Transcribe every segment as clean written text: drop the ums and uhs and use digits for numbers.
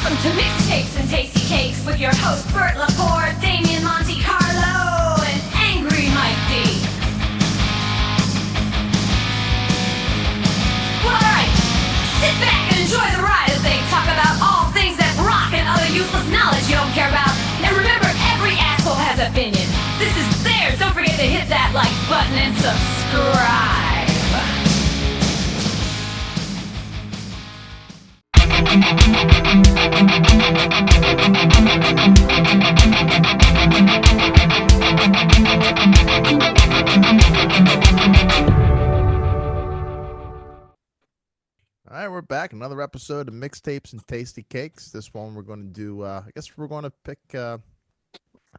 Welcome to Mixtapes and Tasty Cakes with your host Bert Laporte, Damian Monte Carlo, and Angry Mike D. Alright, sit back and enjoy the ride as they talk about all things that rock and other useless knowledge you don't care about. And remember, every asshole has an opinion. This is theirs. Don't forget to hit that like button and subscribe. All right, we're back. Another episode of Mixtapes and Tasty Cakes. This one we're going to do, I guess we're going to pick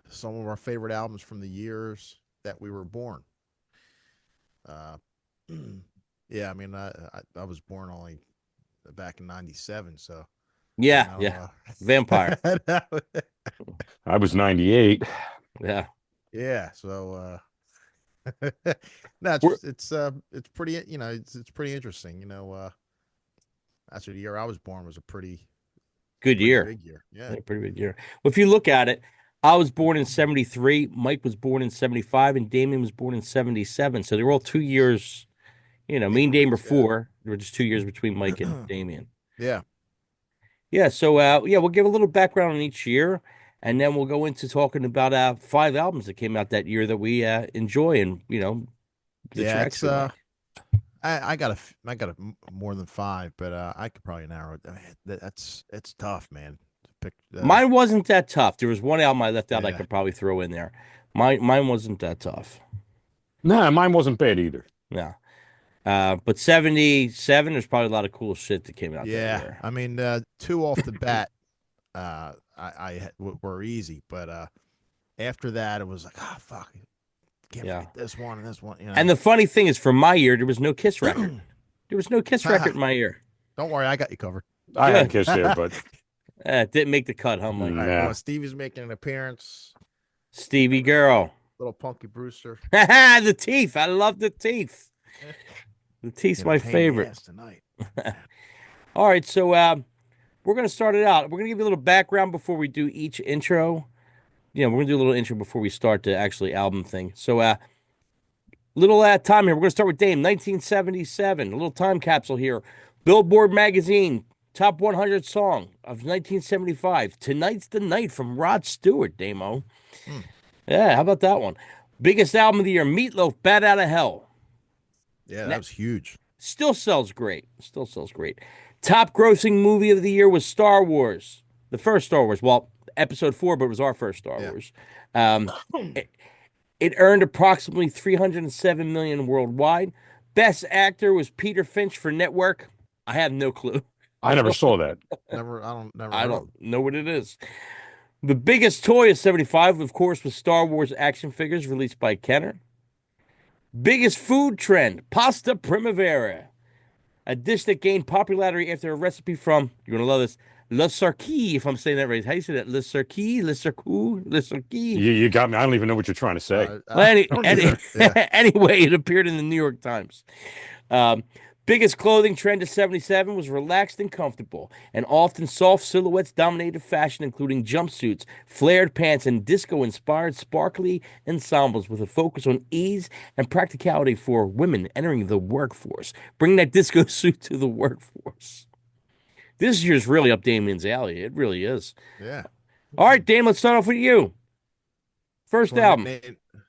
some of our favorite albums from the years that we were born. Yeah, I mean, I was born only back in 97, so. Yeah. Vampire. I was 98. Yeah. Yeah, so no, it's pretty, it's pretty interesting, Actually, the year I was born was a pretty Good year. big year. Yeah. Pretty big year. Well, if you look at it, I was born in 73, Mike was born in 75, and Damien was born in 77. So they were all 2 years, me and Damien were 4. There were just 2 years between Mike and Damien. Yeah. Yeah, so we'll give a little background on each year, and then we'll go into talking about 5 albums that came out that year that we enjoy, and the tracks. I got more than 5, but I could probably narrow it. It's tough, man. To pick. Mine wasn't that tough. There was one album I left out I Yeah. could probably throw in there. Mine wasn't that tough. Nah, mine wasn't bad either. Yeah. But 77, there's probably a lot of cool shit that came out that year. I mean, 2 off the bat, were easy, but after that, it was like, fuck, can't forget this one and this one. And the funny thing is, for my year, there was no Kiss record. There was no Kiss record in my year. Don't worry, I got you covered. I had Kiss there, but It didn't make the cut, huh, Mike? All right, Yeah. well, Stevie's making an appearance. Stevie Girl. Little Punky Brewster. The teeth. I love the teeth. The teeth's Gonna my pain in the favorite. ass tonight. All right, so we're going to start it out. We're going to give you a little background before we do each intro. We're going to do a little intro before we start the actually album thing. So, little time here. We're going to start with Dame, 1977. A little time capsule here. Billboard magazine, top 100 song of 1975. Tonight's the Night from Rod Stewart, Damo. Yeah, how about that one? Biggest album of the year, Meatloaf, Bat Out of Hell. Yeah, that was huge. Still sells great. Top grossing movie of the year was Star Wars. The first Star Wars. Well, episode 4, but it was our first Star Wars. It earned approximately $307 million worldwide. Best actor was Peter Finch for Network. I have no clue. I never saw that. I don't know what it is. The biggest toy of 75, of course, was Star Wars action figures released by Kenner. Biggest food trend, pasta primavera. A dish that gained popularity after a recipe from, you're going to love this, Le Cirque, if I'm saying that right. How do you say that? Le Cirque? Le Cirque? Le Cirque? You got me. I don't even know what you're trying to say. Anyway, it appeared in the New York Times. Biggest clothing trend of 77 was relaxed and comfortable, and often soft silhouettes dominated fashion, including jumpsuits, flared pants, and disco-inspired sparkly ensembles with a focus on ease and practicality for women entering the workforce. Bring that disco suit to the workforce. This year's really up Damien's alley. It really is. Yeah. All right, Dame, let's start off with you. First album.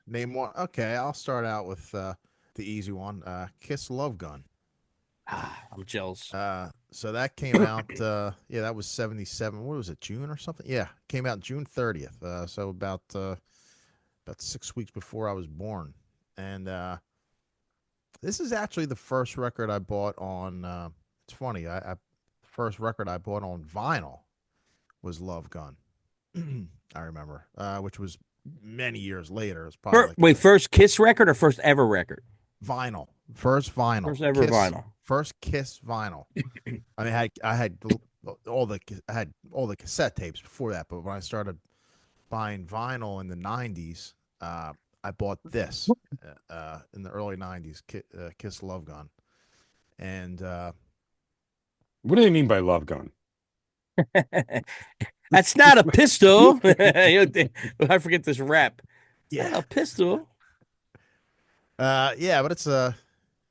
Name one. Okay, I'll start out with the easy one. Kiss Love Gun. I'm jealous. So that came out. That was 77. What was it? June or something? Yeah, came out June 30th. So about 6 weeks before I was born. And this is actually the first record I bought on. It's funny. First record I bought on vinyl was Love Gun. I remember, which was many years later. It was probably first Kiss record or first ever record? Vinyl. First vinyl. First ever vinyl. First Kiss vinyl. I mean, I had all the cassette tapes before that, but when I started buying vinyl in the 90s, I bought this in the early 90s, Kiss Love Gun. And what do they mean by Love Gun? That's not a pistol. I forget this rap. It's not a pistol. Yeah, but it's a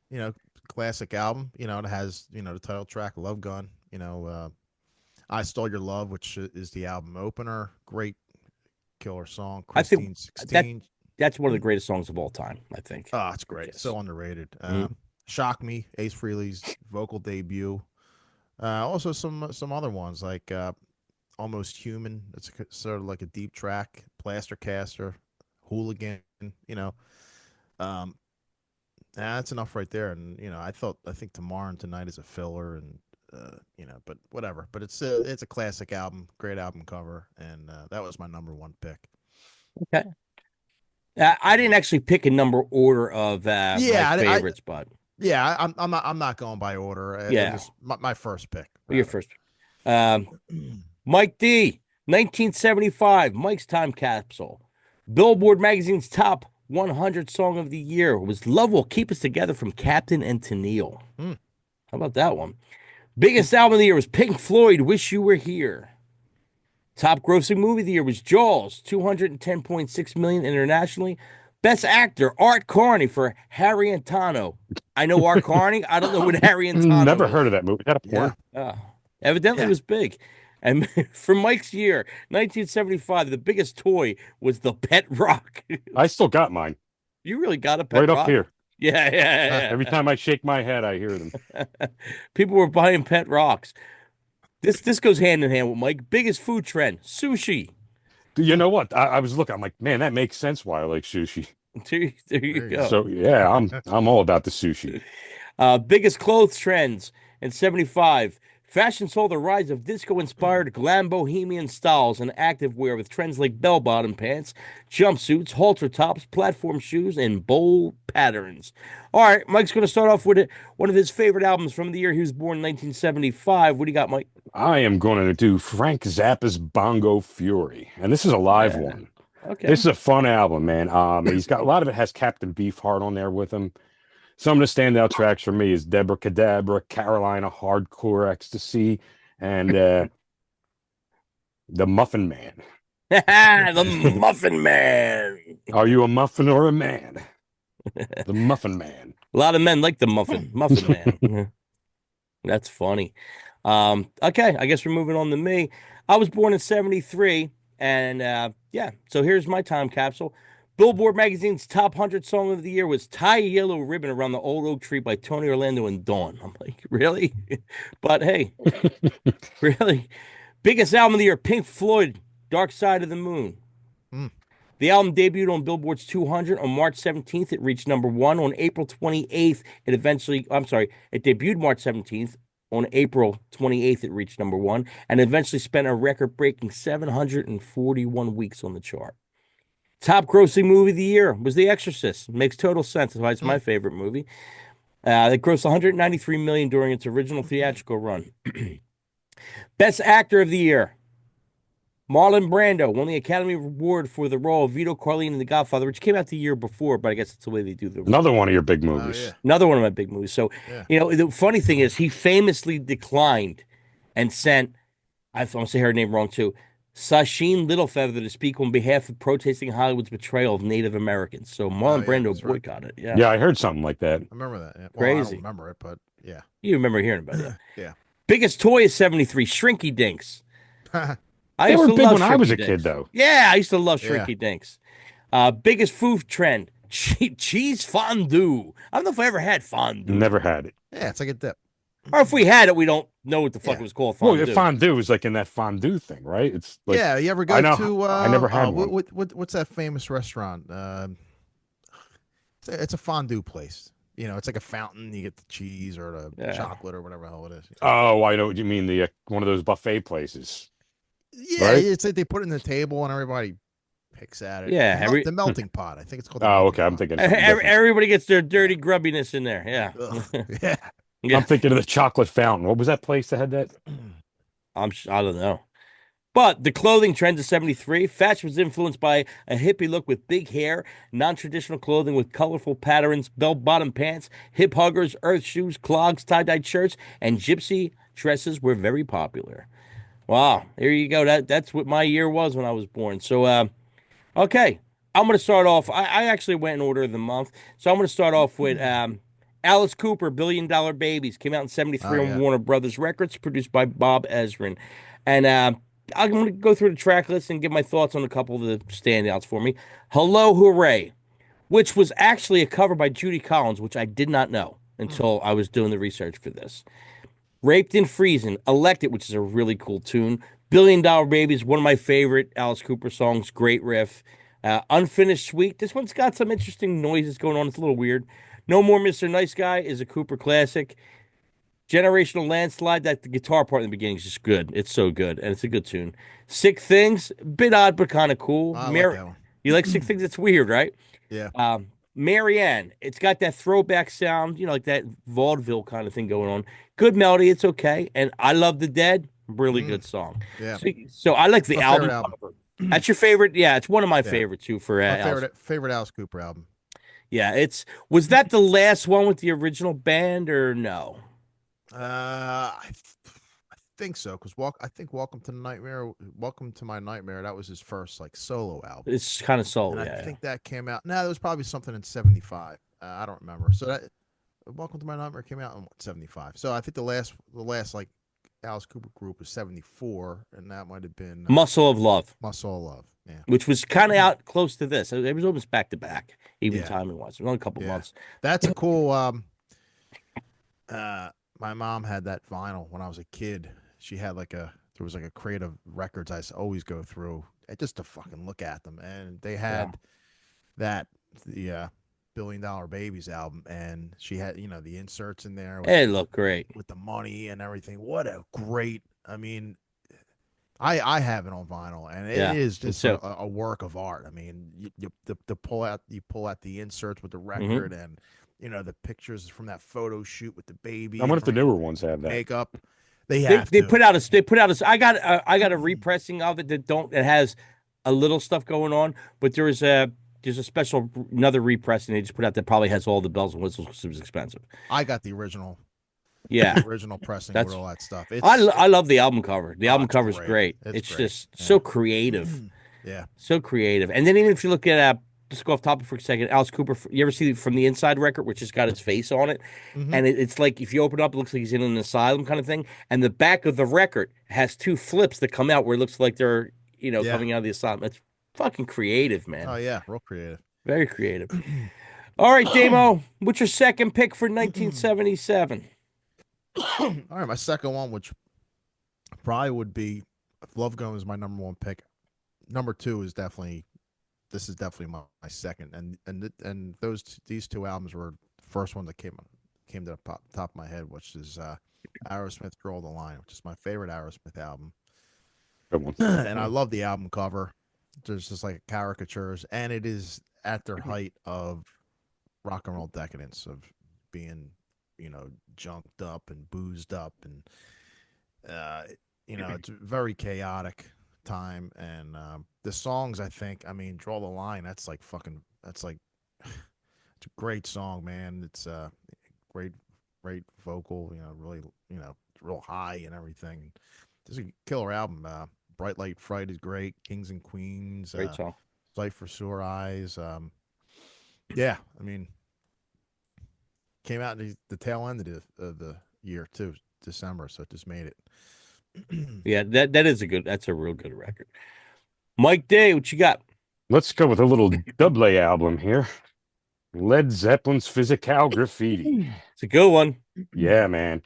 you know classic album. It has the title track "Love Gun." "I Stole Your Love," which is the album opener. Great killer song. I think Christine that 16. that's one of the greatest songs of all time, I think. Oh, it's great. Yes. So underrated. Mhm. "Shock Me," Ace Frehley's vocal debut. Also some other ones like "Almost Human." It's sort of like a deep track. "Plaster Caster," "Hooligan." You know, um, that's enough right there. And I think "Tomorrow and Tonight" is a filler, and but whatever. But it's a classic album, great album cover, and that was my number one pick. Okay. I didn't actually pick a number order of Yeah, my favorites, but yeah, I'm not going by order. It yeah, was my first pick. well, your rather. first. Um, Mike D, 1975, Mike's Time Capsule. Billboard Magazine's top 100 song of the year was "Love Will Keep Us Together" from Captain and Tennille. Hmm. How about that one? Biggest album of the year was Pink Floyd, "Wish You Were Here." Top grossing movie of the year was Jaws, 210.6 million internationally. Best actor, Art Carney for Harry and Tano. I know Art Carney. I don't know what Harry and Tano Never is. heard of that movie. Is that a porn? Yeah. Evidently Yeah. it was big. And for Mike's year, 1975, the biggest toy was the pet rock. I still got mine You really got a pet right rock? up here. Yeah, yeah. Every time I shake my head, I hear them. People were buying pet rocks. This goes hand in hand with Mike. Biggest food trend, sushi. You know what? I was looking. I'm like, man, that makes sense why I like sushi. There you There you go. go. So yeah, I'm all about the sushi. Biggest clothes trends in 75. Fashion saw the rise of disco-inspired glam bohemian styles and activewear with trends like bell-bottom pants, jumpsuits, halter tops, platform shoes, and bold patterns. All right, Mike's going to start off with one of his favorite albums from the year he was born in 1975. What do you got, Mike? I am going to do Frank Zappa's Bongo Fury, and this is a live one. Okay. This is a fun album, man. He's got a lot of it has Captain Beefheart on there with him. Some of the standout tracks for me is Deborah Cadabra, Carolina Hardcore Ecstasy, and The Muffin Man. The Muffin Man. Are you a muffin or a man? The Muffin Man. A lot of men like the Muffin Man. That's funny. Okay, I guess we're moving on to me. I was born in 73, and yeah, so here's my time capsule. Billboard Magazine's top 100 song of the year was "Tie a Yellow Ribbon Around the Old Oak Tree" by Tony Orlando and Dawn. I'm like, really? But hey, really? Biggest album of the year, Pink Floyd, "Dark Side of the Moon." Mm. The album debuted on Billboard's 200 on March 17th. It reached number one on April 28th. It debuted March 17th. On April 28th, it reached number one and eventually spent a record-breaking 741 weeks on the chart. Top grossing movie of the year was The Exorcist. Makes total sense. That's why it's my favorite movie. It grossed 193 million during its original theatrical run. Best actor of the year, Marlon Brando won the Academy Award for the role of Vito Corleone in The Godfather, which came out the year before, but I guess it's the way they do the. Another one of your big Oh, movies. yeah. Another one of my big movies. So, Yeah. the funny thing is, he famously declined and sent, I'm going to say her name wrong too, Sacheen Littlefeather to speak on behalf of protesting Hollywood's betrayal of Native Americans. So Marlon yeah, Brando that's right. boycotted. Yeah. Yeah, I heard something like that. I remember that. Yeah. Well, I Crazy. don't remember it, but yeah. You remember hearing about it. Yeah. Biggest toy is 73, Shrinky Dinks. I They used were to big love when I was a Shrinky kid, Dinks. though. Yeah, I used to love Yeah. Shrinky Dinks. Biggest food trend, cheese fondue. I don't know if I ever had fondue. Never had it. Yeah, it's like a dip. Or if we had it, we don't know what the fuck Yeah. it was called. Well, Fondue. fondue is like in that fondue thing, right? It's like Yeah, you ever go I know, to I never had one. what's that famous restaurant? It's a fondue place. It's like a fountain. You get the cheese or the Yeah. chocolate or whatever the hell it is. Oh, I know what you mean. The one of those buffet places. Yeah, Right? it's like they put it in the table and everybody picks at it. Yeah, the melting pot. I think it's called. The Oh, melting okay. I'm pot. thinking. something different. Everybody gets their dirty grubbiness in there. Yeah. Ugh, yeah. Yeah. I'm thinking of the chocolate fountain. What was that place that had that? I don't know. But the clothing trends of 73, fashion was influenced by a hippie look with big hair, non-traditional clothing with colorful patterns, bell-bottom pants, hip huggers, earth shoes, clogs, tie-dyed shirts, and gypsy dresses were very popular. Wow, there you go. That's what my year was when I was born. So, okay, I'm gonna start off. I actually went in order of the month, so I'm gonna start off with Alice Cooper, Billion Dollar Babies, came out in Oh '73 on yeah. Warner Brothers Records, produced by Bob Ezrin, and I'm gonna go through the track list and give my thoughts on a couple of the standouts for me. Hello, Hooray, which was actually a cover by Judy Collins, which I did not know Hmm. until I was doing the research for this. Raped in Freezing, Elected, which is a really cool tune. Billion Dollar Baby is one of my favorite Alice Cooper songs. Great riff. Unfinished Sweet. This one's got some interesting noises going on. It's a little weird. No More Mr. Nice Guy is a Cooper classic. Generational Landslide, that the guitar part in the beginning is just good. It's so good, and it's a good tune. Sick Things, bit odd but kind of cool. I like that You like Sick one. Things? It's weird, right? Yeah. Marianne, it's got that throwback sound, like that vaudeville kind of thing going on. Good melody, it's okay. And I Love the Dead, really Mm, good song. yeah. So I like the My favorite album album. cover. That's your favorite? Yeah, it's one of my Yeah. favorites too for My Alice. favorite Alice Cooper album. Yeah, was that the last one with the original band or no? I think so because I think Welcome to My Nightmare. That was his first like solo album, It's kind of soul, and I yeah. think that came out. No, there was probably something in '75. I don't remember. So that Welcome to My Nightmare came out in '75. So I think the last like Alice Cooper group was '74, and that might have been Muscle of Love, My Soul Love. Yeah. which was kind of out close to this. It was almost back to back, even Yeah. timing wise. It was only a couple Yeah. months. That's a cool. My mom had that vinyl when I was a kid. She had there was like a crate of records always go through just to fucking look at them, and they Yeah. had the Billion Dollar Babies album, and she had the inserts in there It looked great. with the money and everything. What a great! I mean, I have it on vinyl, and it Yeah. is Me just too. a work of art. I mean, you pull out the inserts with the Hmm. record, and the pictures from that photo shoot with the baby I wonder and if the newer ones have that. makeup. They They have they to. put out I got a repressing of it that has a little stuff going on, but there's a special another repressing they just put out that probably has all the bells and whistles because it was expensive. I got the original, Yeah, original pressing with that's all that stuff. I love the album cover. The album It's cover is great. great. It's It's great. just Yeah. so creative, Yeah. so creative. And then even if you look at just go off topic for a second, Alice Cooper. You ever see From the Inside record, which has got his face on it? Hmm. And it's like if you open it up, it looks like he's in an asylum kind of thing. And the back of the record has two flips that come out where it looks like they're Yeah. coming out of the asylum. It's fucking creative, Oh man. yeah, real creative. Very creative. All right, Damo, what's your second pick for 1977? All right, my second one, which probably would be if Love Gun is my number one pick. Number two is definitely this is definitely my second, and these two albums were the first one that came to the top of my head, which is Aerosmith Draw the Line, which is my favorite Aerosmith album. Good one. And I love the album cover. There's just like caricatures, and it is at their height of rock and roll decadence of being, junked up and boozed up, and uh, it's a very chaotic time. And the songs, I mean, Draw the Line. That's like, it's a great song, man. It's great, great vocal. Really, real high and everything. This is a killer album. Bright Light Fright is great. Kings and Queens. Great song. Sight for Sore Eyes. Yeah, I mean, came out in the tail end of the year too, December. So it just made it. Yeah, that's a real good record. Mike Day, what you got? Let's go with a little double album here. Led Zeppelin's Physical Graffiti. It's a good one. Yeah, man.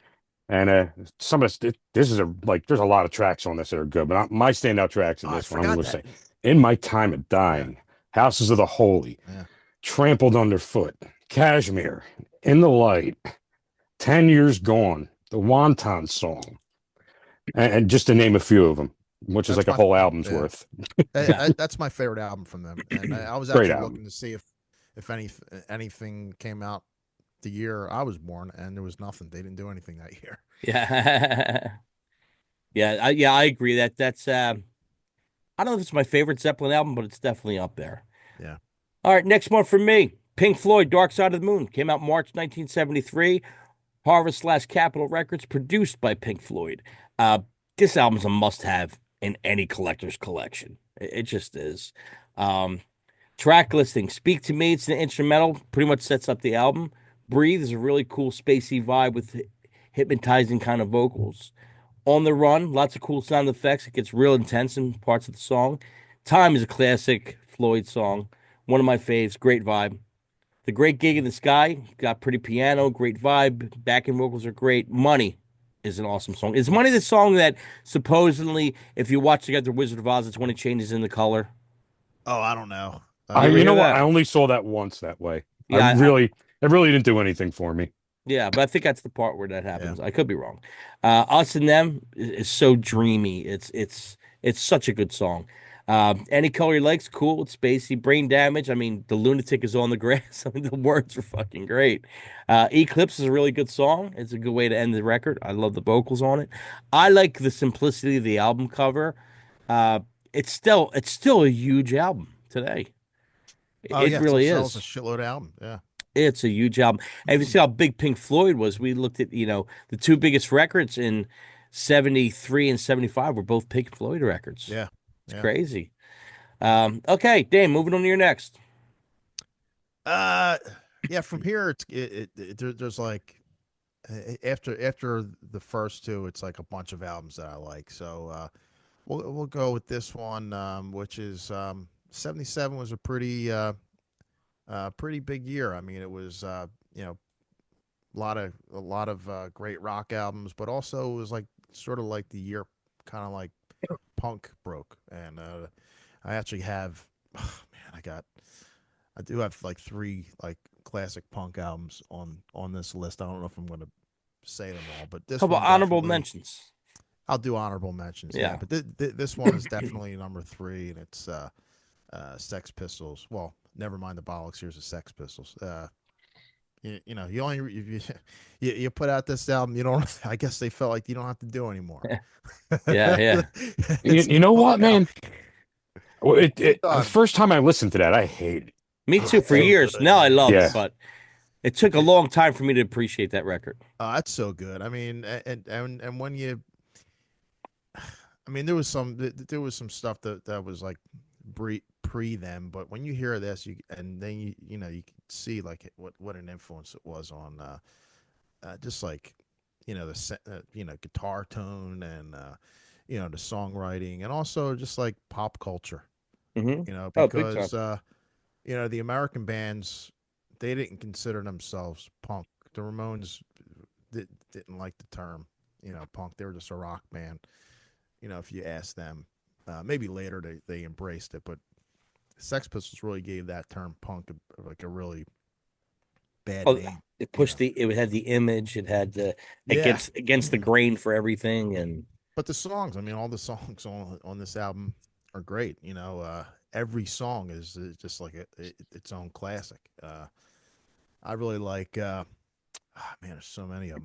And some of this is there's a lot of tracks on this that are good, but my standout tracks in Oh, I this one, I'm forgot going to that. say, In My Time of Dying, Houses of the Holy, Yeah. Trampled Underfoot, Kashmir, In the Light, 10 Years Gone, the Wonton Song, and just to name a few of them, which is That's like a my whole album's yeah. worth. That's my favorite album from them, and I was Great actually album. looking to see if anything came out the year I was born, and there was nothing. They didn't do anything that year. Yeah. I agree that's I don't know if it's my favorite Zeppelin album, but it's definitely up there. Yeah. All right, next one for me. Pink Floyd, Dark Side of the Moon, came out March 1973. Harvest / Capitol Records, produced by Pink Floyd. This album's a must-have in any collector's collection. It just is. Um, Track listing: Speak to Me. It's an instrumental, pretty much sets up the album. Breathe is a really cool spacey vibe with hypnotizing kind of vocals. On the Run, lots of cool sound effects. It gets real intense in parts of the song. Time is a classic Floyd song, one of my faves. Great vibe. The Great Gig in the Sky, got pretty piano, great vibe. Backing vocals are great. Money is an awesome song. Is Money the song that supposedly, if you watch together Wizard of Oz, it's when it changes in the color? Oh, I don't know. You ever You hear know what? that? I only saw that once that way. Yeah, It really didn't do anything for me. yeah, but I think that's the part where that happens. Yeah. I could be wrong. Us and Them is so dreamy. It's such a good song. Any Color You Like's cool. It's spacey. Brain Damage. I mean, The Lunatic is on the grass. I mean, the words are fucking great. Eclipse is a really good song. It's a good way to end the record. I love the vocals on it. I like the simplicity of the album cover. Uh, it's still a huge album today. Oh It yeah, it still really sells a is. shitload of album. Yeah. It's a huge album. And if you see how big Pink Floyd was, we looked at, the two biggest records in 73 and 75 were both Pink Floyd records. Yeah. It's Yeah. crazy. Okay, Dave, moving on to your next. Uh, yeah. From here, there's like after the first two, it's like a bunch of albums that I like. So we'll go with this one, which is 77 was a pretty big year. I mean, it was a lot of great rock albums, but also it was like sort of like the year kind of like punk broke, and I actually have, oh, man, I do have like three like classic punk albums on this list. I don't know if I'm going to say them all, but this How about one honorable definitely. mentions? I'll do honorable mentions. Yeah, Yeah. but this one is definitely number three, and it's Sex Pistols. Well, never mind the bollocks. Here's the Sex Pistols. You only you put out this album. You don't. I guess they felt like you don't have to do anymore. Yeah. You know what, man? Well, the done. first time I listened to that, I hated it. Me too for so years. good. Now I love Yeah. it, but it took a long time for me to appreciate that record. That's so good. I mean, and when you, I mean, there was some stuff that was like pre them, but when you hear this, and then you can see like what an influence it was on just like the guitar tone and the songwriting, and also just like pop culture. Mm-hmm. Oh, big time. Because the American bands, they didn't consider themselves punk. The Ramones didn't like the term punk. They were just a rock band. If you ask them, maybe later they embraced it, but Sex Pistols really gave that term punk like a really bad name. It pushed it had the image, it had the Yeah. against the grain for everything, and But the songs, I mean, all the songs on this album are great. Every song is just like its own classic. I really like. Man, there's so many of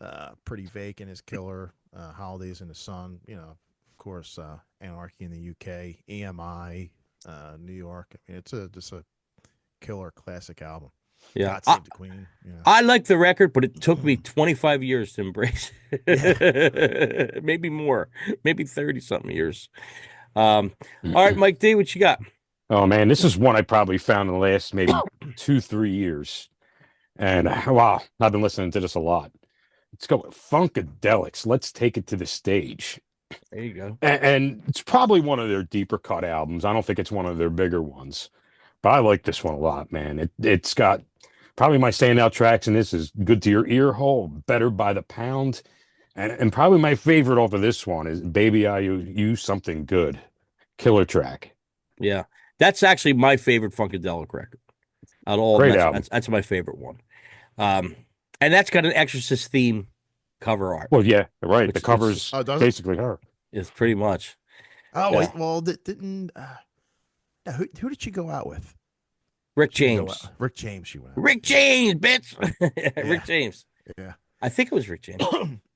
them. Pretty Vacant is killer. Holidays in the Sun. Of course, Anarchy in the UK. EMI, New York. I mean, it's just a killer classic album. yeah. God Save the Queen. I like the record, but it took me 25 years to embrace it. Maybe more, maybe 30 something years. All right, Mike D, what you got? Oh man, this is one I probably found in the last maybe 2-3 years, and wow, I've been listening to this a lot. Let's go with Funkadelics. Let's Take It to the Stage. There you go. And it's probably one of their deeper cut albums. I don't think it's one of their bigger ones, but I like this one a lot, man. It's got probably my standout tracks, and this is Good to Your Ear Hole, Better by the Pound, and probably my favorite off of this one is Baby I Owe You Something Good. Killer track. Yeah, that's actually my favorite Funkadelic record. Out of all, Great that's, album. that's my favorite one. And that's got an Exorcist theme cover art. Well, yeah, right. Which The cover's Oh, does it? basically her. It's pretty much. Oh Yeah. wait, well, didn't who did she go out with? Rick She didn't go James. out- Rick James. She went. Out. Rick James, bitch. Rick James. Yeah. I think it was Rick James.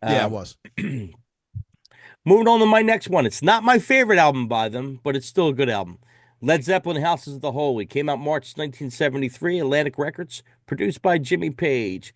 Yeah, it Um, was. Moving on to my next one. It's not my favorite album by them, but it's still a good album. Led Zeppelin, Houses of the Holy. Came out March 1973, Atlantic Records. Produced by Jimmy Page.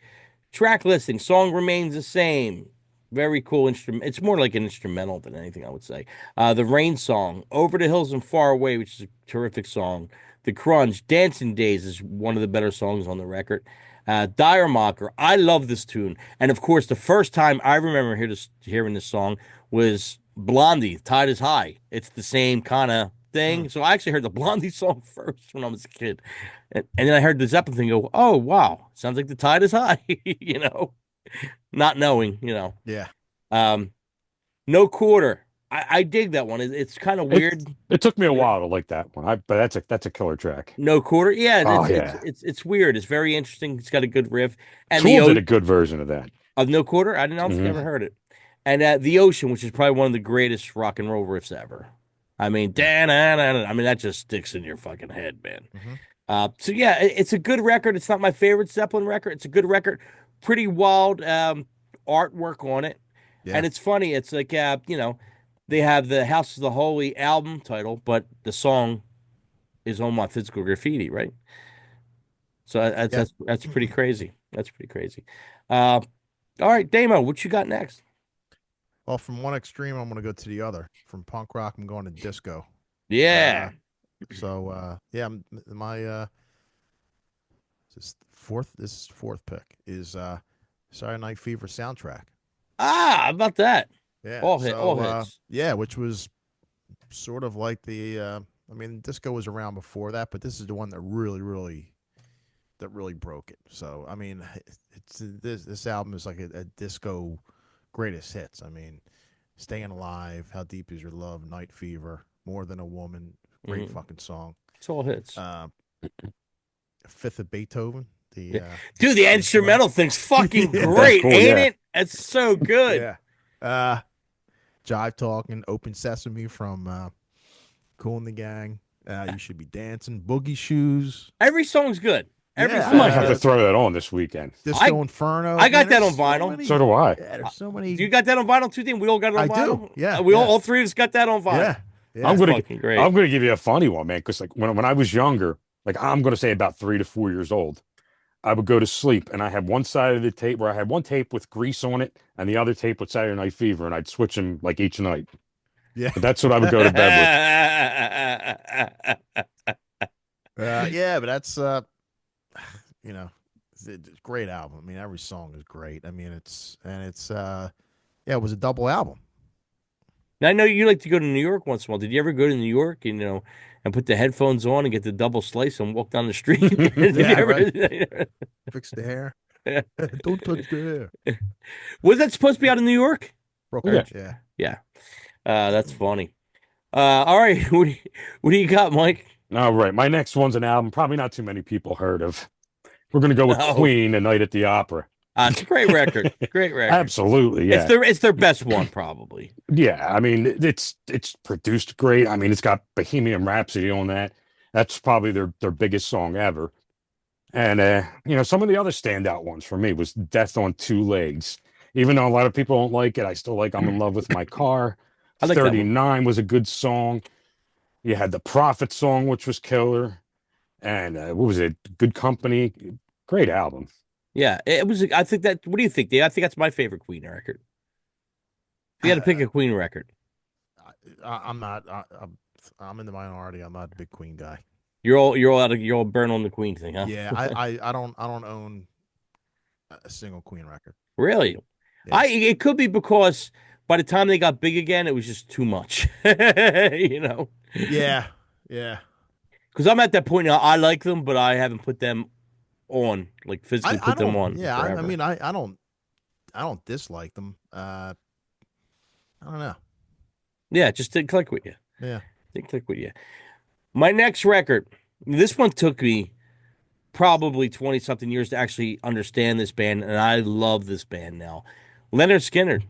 Track listing. Song remains the same. Very cool instrument. It's more like an instrumental than anything, I would say. The Rain Song, Over the Hills and Far Away, which is a terrific song. The Crunch, Dancing Days is one of the better songs on the record. Dire Mocker, I love this tune. And of course, the first time I remember hearing this song was Blondie, Tide is High. It's the same kind of thing. So I actually heard the Blondie song first when I was a kid. And then I heard the Zeppelin thing go, oh, wow, sounds like the tide is high, not knowing, Yeah. Um, No Quarter. I dig that one. It's kind of weird. It took me a while to like that one. But that's a killer track. No Quarter. Yeah, Oh, it's, yeah. it's weird. It's very interesting. It's got a good riff. And Tool did a good version of that. of No Quarter. I don't think I ever heard it. And The Ocean, which is probably one of the greatest rock and roll riffs ever. I mean, that just sticks in your fucking head, man. So yeah, it's a good record. It's not my favorite Zeppelin record. It's a good record. Pretty wild artwork on it. Yeah. And it's funny. It's like, they have the House of the Holy album title, but the song is on my physical graffiti, right? So that's pretty crazy. That's pretty crazy. All right, Damo, what you got next? Well, from one extreme, I'm going to go to the other. From punk rock, I'm going to disco. Yeah. My this is fourth pick is Saturday Night Fever soundtrack. How about that? Yeah, All hits. Yeah, which was sort of like the. I mean, disco was around before that, but this is the one that really broke it. So I mean, this album is like a disco greatest hits. I mean, Staying Alive, How Deep Is Your Love, Night Fever, More Than a Woman, great fucking song. It's all hits. Fifth of Beethoven. The instrumental thing's fucking great, cool, ain't yeah. it? It's so good. Yeah. Jive Talking, Open Sesame from Kool and the Gang. You Should Be Dancing, Boogie Shoes. Every song's good. Every Yeah. I song. might have to throw that on this weekend. Disco Inferno. I got that there's on vinyl. So do I. Yeah, there's so many. You got that on vinyl too, Dean? We all got it on I vinyl? do, yeah, We yeah. all three of us got that on vinyl. Yeah. Yeah. I'm fucking great. gonna give you a funny one, man. Because like when I was younger, like I'm gonna say about 3 to 4 years old, I would go to sleep and I had one side of the tape where I had one tape with Grease on it and the other tape with Saturday Night Fever, and I'd switch them like each night. Yeah. But that's what I would go to bed with. Yeah, but that's it's a great album. I mean, every song is great. I mean, it was a double album. Now, I know you like to go to New York once in a while. Did you ever go to New York, and put the headphones on and get the double slice and walk down the street? Right. Fix the hair. Don't touch the hair. Was that supposed to be out of New York? Brooklyn. Yeah. Yeah. That's funny. All right. What do you got, Mike? All right, my next one's an album probably not too many people heard of. We're gonna go with Queen, A Night at the Opera. It's a great record. Great record. Absolutely, yeah. It's their best one, probably. Yeah, I mean it's produced great. I mean it's got Bohemian Rhapsody on that. That's probably their biggest song ever. And some of the other standout ones for me was Death on Two Legs. Even though a lot of people don't like it, I still like I'm in Love with My Car. I like that one. 39 was a good song. You had the Prophet song, which was killer. And what was it? Good Company. Great album. Yeah, it was. I think that. What do you think, Dave? I think that's my favorite Queen record. If you had to pick a Queen record, I'm not. I'm in the minority. I'm not a big Queen guy. you're all burn on the Queen thing, huh? Yeah, I don't own a single Queen record. Really? Yeah. It could be because by the time they got big again, it was just too much. Yeah. Because I'm at that point now. I like them, but I haven't put them on, like physically put them on. Yeah, I forever. mean, I don't dislike them. I don't know. Yeah, just didn't click with you. Yeah. Didn't click with you. My next record. This one took me probably 20-something years to actually understand this band, and I love this band now. Leonard Skinner,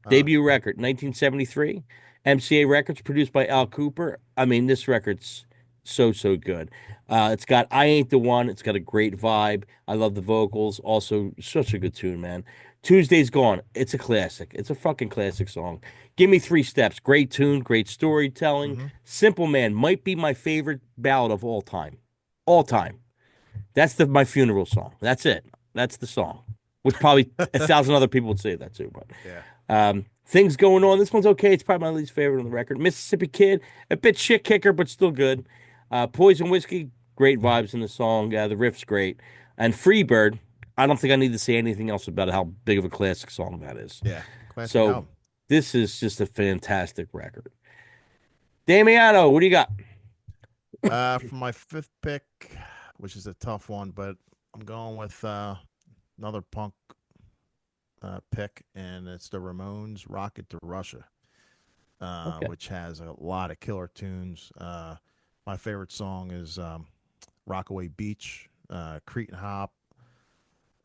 debut record, 1973. MCA Records, produced by Al Cooper. I mean, this record's so good. It's got I Ain't the One. It's got a great vibe. I love the vocals. Also, such a good tune, man. Tuesday's Gone. It's a classic. It's a fucking classic song. Give Me Three Steps. Great tune, great storytelling. Simple Man might be my favorite ballad of all time. All time. That's my funeral song. That's it. That's the song. which probably 1,000 other people would say that too. But Yeah. things going on. This one's okay. It's probably my least favorite on the record. Mississippi Kid, a bit shit kicker, but still good. Poison Whiskey, great vibes in the song. The riff's great. And Freebird, I don't think I need to say anything else about how big of a classic song that is. Yeah. Classic So album. this is just a fantastic record. Damiano, what do you got? For my fifth pick, which is a tough one, but I'm going with another punk pick, and it's the Ramones' "Rocket to Russia," Okay. which has a lot of killer tunes. My favorite song is "Rockaway Beach," "Cretin Hop,"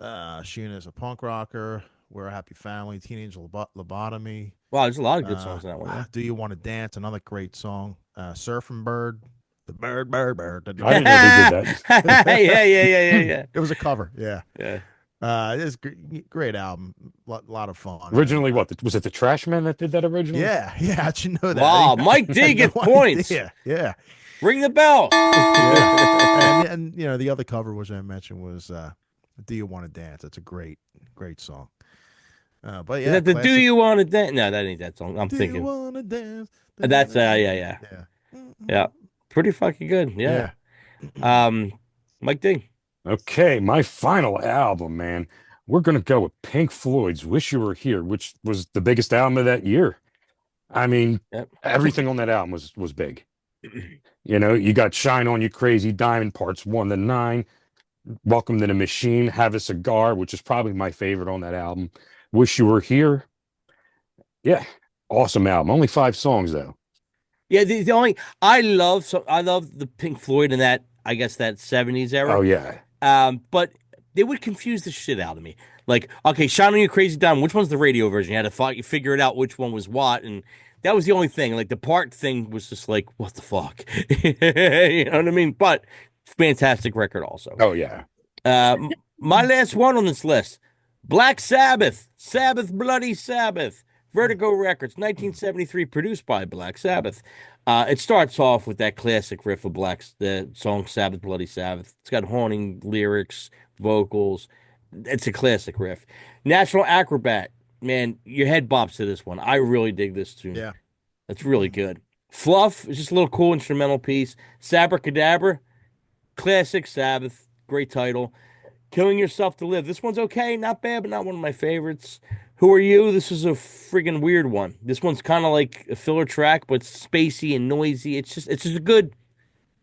"Sheena is a Punk Rocker," "We're a Happy Family," "Teenage Lobotomy," Wow, there's a lot of good songs in that one. Yeah. "Do You Want to Dance?" Another great song. "Surfing Bird," the bird, bird, bird. I didn't know they did that. Yeah. It was a cover. Yeah. Yeah. It is great album. Lot of fun. Originally, And, what was it? The Trashmen that did that originally? Yeah. How'd you know that? Wow, Mike D I had gets no points. idea. Yeah. Ring the bell. Yeah. And the other cover which I mentioned was "Do You Want to Dance?" That's a great song. But Is yeah, that the Do classic. You Want to Dance? No, that ain't that song. I'm Do thinking. you want to dance? That's yeah. Yeah. Yeah. Pretty fucking good. Yeah. Mike D. Okay, my final album, man. We're gonna go with Pink Floyd's "Wish You Were Here," which was the biggest album of that year. I mean, Yep. everything on that album was big. You know, you got "Shine On You Crazy Diamond" parts 1 to 9, "Welcome to the Machine," "Have a Cigar," which is probably my favorite on that album. "Wish You Were Here." Yeah, awesome album. Only 5 songs though. Yeah, the only I love the Pink Floyd in that, I guess, that 70s era. Oh yeah. But they would confuse the shit out of me. Like, okay, "Shine On You Crazy Diamond," which one's the radio version? You had to figure it out which one was what, and that was the only thing. Like the part thing was just like, what the fuck? You know what I mean? But fantastic record also. Oh yeah. My last one on this list, Black Sabbath, Sabbath Bloody Sabbath, Vertigo Records, 1973, produced by Black Sabbath. It starts off with that classic riff of the song Sabbath Bloody Sabbath. It's got haunting lyrics, vocals. It's a classic riff. National Acrobat, man, your head bops to this one. I really dig this tune. Yeah. That's really good. Fluff is just a little cool instrumental piece. Sabracadabra, classic Sabbath, great title. Killing Yourself to Live. This one's okay, not bad, but not one of my favorites. Who Are You? This is a friggin' weird one. This one's kind of like a filler track, but it's spacey and noisy. It's just a good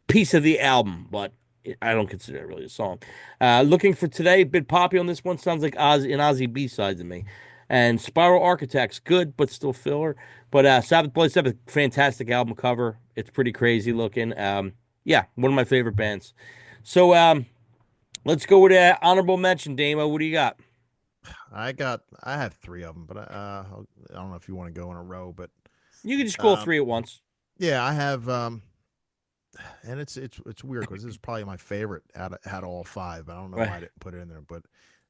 piece of the album, but I don't consider it really a song. Looking for Today, bit poppy on this one. Sounds like an Ozzy B-side to me. And Spiral Architects, good, but still filler. But Sabbath Bloody Sabbath, fantastic album cover. It's pretty crazy looking. Yeah, one of my favorite bands. So let's go with honorable mention, Damo. What do you got? I have 3 of them, but I don't know if you want to go in a row, but You can just call Um, 3 at once. yeah, I have and it's weird because this is probably my favorite out of all 5. I don't know why I didn't put it in there, but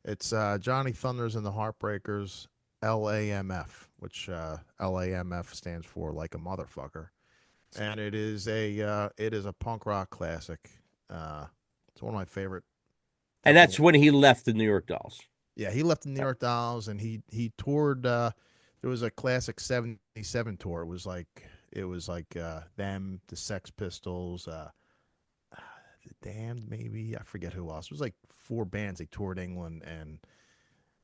it's Johnny Thunders and the Heartbreakers, LAMF, which LAMF stands for like a motherfucker, and it is a punk rock classic. It's one of my favorite. And that's definitely- when he left the New York Dolls. Yeah, he left the New York Dolls, and he toured. There was a classic '77 tour. It was like them, the Sex Pistols, the Damned, maybe I forget who else. It was like 4 bands. They toured England, and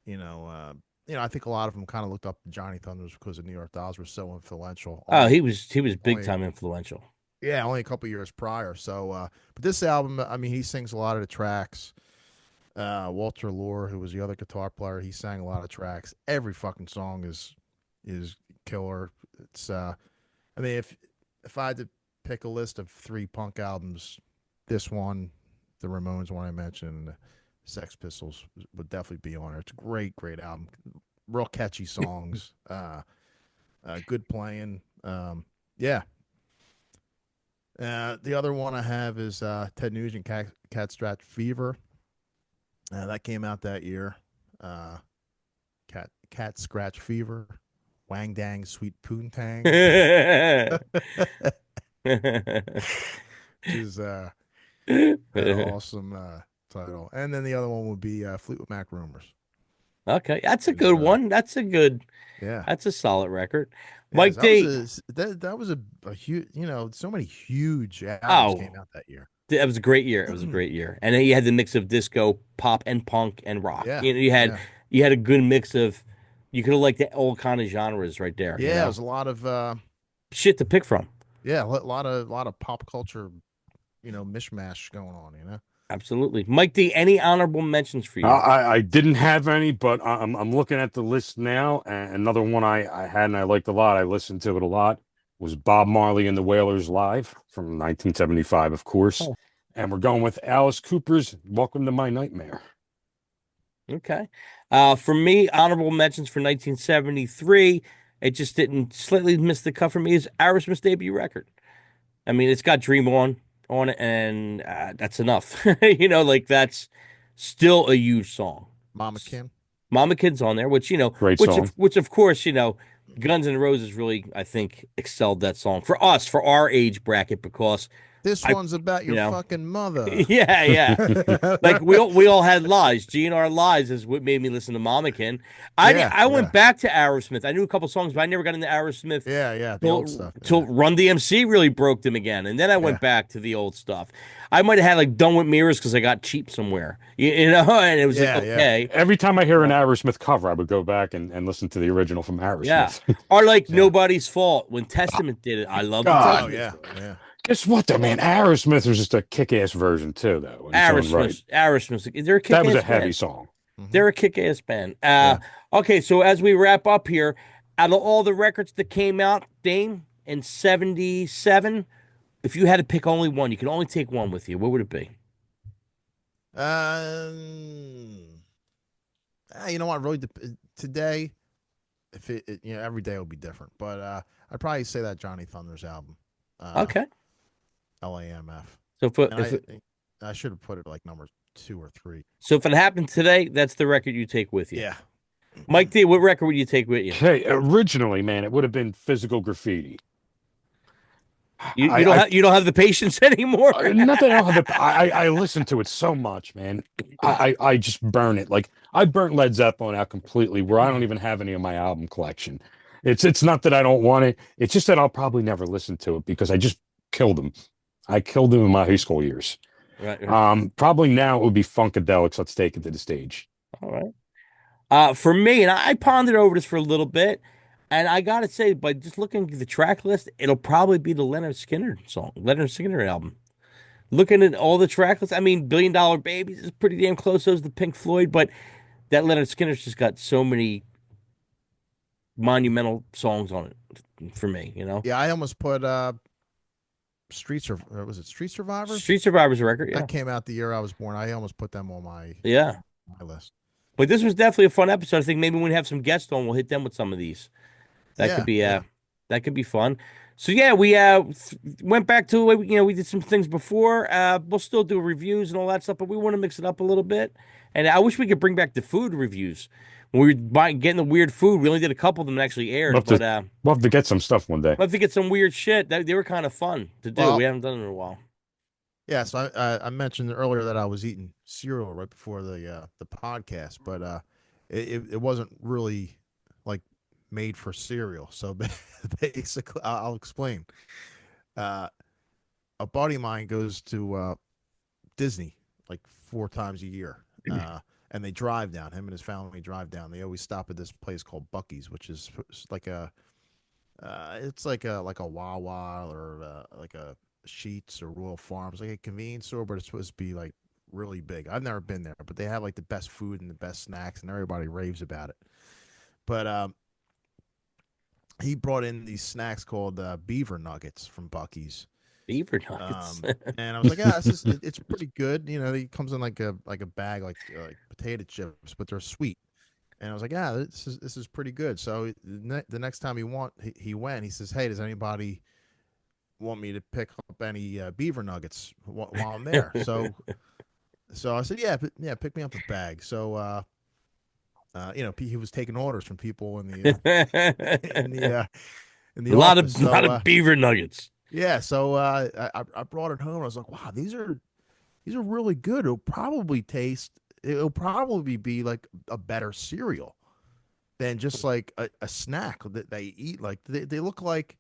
I think a lot of them kind of looked up to Johnny Thunders because the New York Dolls were so influential. Oh, he was big only- time influential. Yeah, only a couple years prior. So, but this album, I mean, he sings a lot of the tracks. Walter Lure, who was the other guitar player, he sang a lot of tracks. Every fucking song is killer. It's I mean, if I had to pick a list of 3 punk albums, this one, the Ramones one I mentioned, and the Sex Pistols would definitely be on there. It's a great album. Real catchy songs. Good playing. Yeah. The other one I have is Ted Nugent, Cat Scratch Fever. That came out that year. Cat Scratch Fever, Wang Dang Sweet Poontang, which is an awesome title. And then the other one would be Fleetwood Mac Rumors. Okay, that's a It was, good one. That's yeah. a solid record. Yes, Mike D. that was a huge, so many huge albums came Oh, out that year. that was a great year. It was a great year, and then you had the mix of disco, pop, and punk and rock. Yeah, You yeah, had a good mix of. You could have liked all kind of genres right there. yeah. It was a lot of Shit to pick from. yeah, a lot of pop culture, mishmash going on. Absolutely, Mike D. Any honorable mentions for you? I didn't have any, but I'm looking at the list now, and another one I had and I liked a lot. I listened to it a lot. Was Bob Marley and the Wailers live from 1975, of course, Oh, and we're going with Alice Cooper's "Welcome to My Nightmare." okay. For me, honorable mentions for 1973. It just didn't slightly miss the cut for me. Is Aerosmith's debut record. I mean, it's got Dream on it, and that's enough. That's still a huge song. Mama Kin. Mama Kid's on there, which Great song. which of course, Guns N' Roses really, I think, excelled that song for us, for our age bracket, because This I, one's about you your know, fucking mother. yeah, yeah. Like we all had lies. GNR lies is what made me listen to Mama Kin. Yeah, I went yeah, back to Aerosmith. I knew a couple songs, but I never got into Aerosmith yeah, yeah. The old till stuff. till Yeah, Run DMC really broke them again, and then I yeah. went back to the old stuff. I might have had like Done with Mirrors because I got cheap somewhere, and it was like Yeah, yeah. okay, Every time I hear an Aerosmith cover, I would go back and listen to the original from yeah, Aerosmith. or like Yeah. Nobody's Fault when Testament did it. I love the God. Oh Testament yeah, story. yeah. Guess what, though, man? Aerosmith was just a kick-ass version too, though. In its own right. Aerosmith. They're a That was a kick-ass heavy band. song. Hmm. They're a kick-ass band. Yeah. Okay, so as we wrap up here, out of all the records that came out, Dame, in '77, if you had to pick only one, you can only take one with you. What would it be? You know what? Really, today, if every day will be different. But I'd probably say that Johnny Thunders album, Okay. LAMF, So and I should have put it like number 2 or 3. if it happened today, that's the record you take with you. Yeah. Mike D, what record would you take with you? Okay, originally, man, it would have been Physical Graffiti. You don't have the patience anymore. Not that I don't have the. I listen to it so much, man. I just burn it. Like I burnt Led Zeppelin out completely, where I don't even have any of my album collection. It's not that I don't want it. It's just that I'll probably never listen to it because I just killed them. I killed them in my high school years. Right. Probably now it would be Funkadelics. Let's take it to the stage. All right. For me, and I pondered over this for a little bit, and I gotta say, by just looking at the track list, it'll probably be the Leonard Skinner album. Looking at all the track lists, I mean, Billion Dollar Babies is pretty damn close. So is the Pink Floyd, but that Leonard Skinner's just got so many monumental songs on it for me. Yeah, I almost put was it Street Survivors? Street Survivors record, yeah. That came out the year I was born. I almost put them on my Yeah. list. But this was definitely a fun episode. I think maybe when we have some guests on, we'll hit them with some of these. That could be Yeah. that could be fun. So yeah, we went back to we did some things before. We'll still do reviews and all that stuff, but we want to mix it up a little bit. And I wish we could bring back the food reviews. When we were getting the weird food, we only did a couple of them that actually aired. We'll have to get some stuff one day. We'll have to get some weird shit. They were kind of fun to do. Well, we haven't done it in a while. Yeah, so I mentioned earlier that I was eating cereal right before the podcast, but it wasn't really like made for cereal. So basically, I'll explain. A buddy of mine goes to Disney like 4 times a year, and they drive down. Him and his family drive down. They always stop at this place called Buc-ee's, which is like it's like a Wawa or like a Sheets or Royal Farms, like a convenience store, but it's supposed to be like really big. I've never been there, but they have like the best food and the best snacks, and everybody raves about it. But he brought in these snacks called Beaver Nuggets from Buc-ee's. Beaver nuggets. And I was like, yeah, it's pretty good. It comes in like a bag like potato chips, but they're sweet. And I was like, yeah, this is pretty good. So the next time he went, he says, hey, does anybody want me to pick up any Beaver Nuggets while I'm there? So I said, yeah, pick me up a bag. So he was taking orders from people in the a lot office. of Beaver Nuggets. Yeah, so I brought it home. I was like, wow, these are really good. It'll probably taste it'll probably be like a better cereal than just like a snack that they eat. Like they look like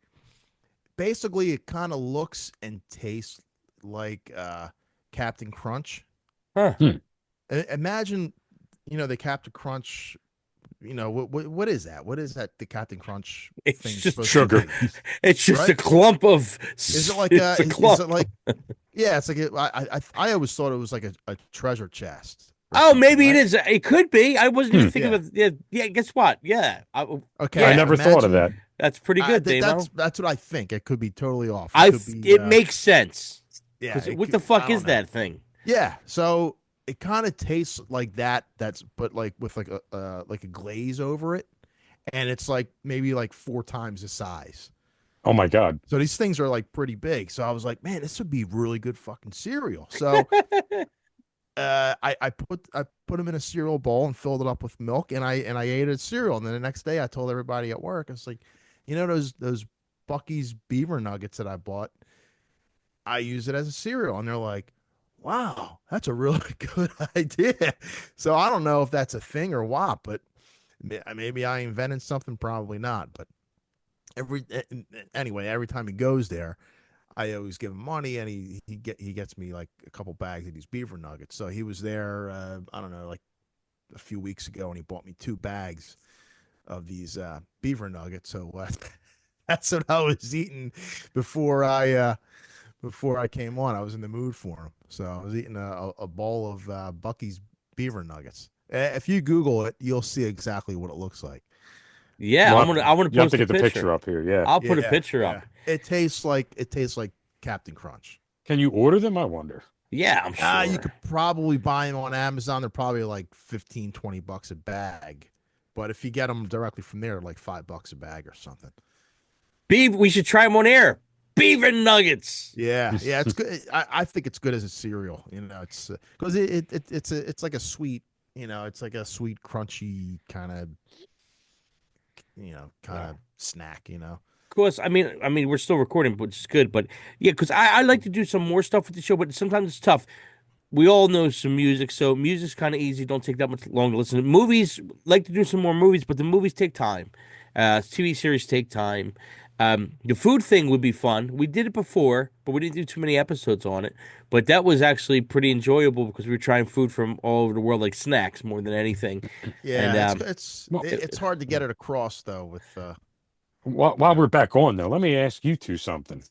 basically it kind of looks and tastes like Captain Crunch. Huh. Imagine, the Captain Crunch. What is that? What is that? The Captain Crunch It's thing just supposed sugar. to be? It's just Right? a clump of. Is it like It's a is clump. it like? Yeah, it's like I always thought it was like a treasure chest. Or Oh, something, maybe it right? is. It could be. I wasn't even thinking Yeah. of. Yeah, yeah. Guess what? Yeah. Okay. I Yeah. never thought of that. That's pretty good, That's Damo. that's what I think. It could be totally off. It could be. It makes sense. Yeah. Because what the I fuck don't is know. that thing? Yeah. So it kind of tastes like that. That's but like with like a glaze over it, and it's like maybe like 4 times the size. Oh my God. So these things are like pretty big. So I was like, man, this would be really good fucking cereal. So I put them in a cereal bowl and filled it up with milk, and I ate a cereal. And then the next day I told everybody at work, I was like, those Bucky's Beaver nuggets that I bought, I use it as a cereal. And they're like, wow, that's a really good idea. So I don't know if that's a thing or what, but maybe I invented something, probably not. But anyway, every time he goes there, I always give him money, and he gets me like a couple bags of these Beaver nuggets. So he was there, I don't know, like a few weeks ago, and he bought me 2 bags of these Beaver nuggets. So that's what I was eating before I came on. I was in the mood for them, so I was eating a bowl of Bucky's Beaver nuggets. If you Google it, you'll see exactly what it looks like. Yeah, I want to You have post to a get the picture up here. Yeah. I'll put a picture up. It tastes like Captain Crunch. Can you order them? I wonder. Yeah, I'm sure. You could probably buy them on Amazon. They're probably like $15-20 a bag. But if you get them directly from there, like $5 a bag or something. Beaver, we should try them on air. Beaver nuggets. Yeah, it's good. I think it's good as a cereal. It's because it's like a sweet. It's like a sweet, crunchy kind of snack. Of course, I mean, we're still recording, which is good. But yeah, because I like to do some more stuff with the show, but sometimes it's tough. We all know some music, so music's kind of easy. Don't take that much long to listen to. Movies, like to do some more movies, but the movies take time. TV series take time. The food thing would be fun. We did it before, but we didn't do too many episodes on it. But that was actually pretty enjoyable because we were trying food from all over the world, like snacks more than anything. Yeah, And it's hard to get it across though. With While we're back on though, let me ask you two something.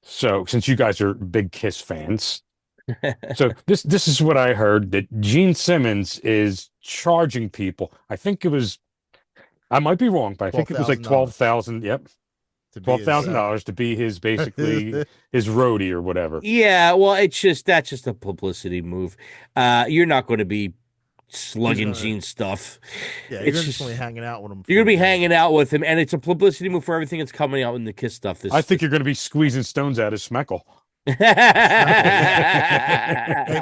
So, since you guys are big Kiss fans, so this is what I heard, that Gene Simmons is charging people. I think it was, I might be wrong, but I think it was like $12,000. 12,000. Yep, to be his, $12,000 to be his basically his roadie or whatever. yeah, well, that's just a publicity move. You're not going to be slugging Gene stuff. Yeah, It's you're just- just hanging out with him. You're gonna be hanging out with him, and it's a publicity move for everything that's coming out in the Kiss stuff. I think you're going to be squeezing stones out of Smeckle. Hey,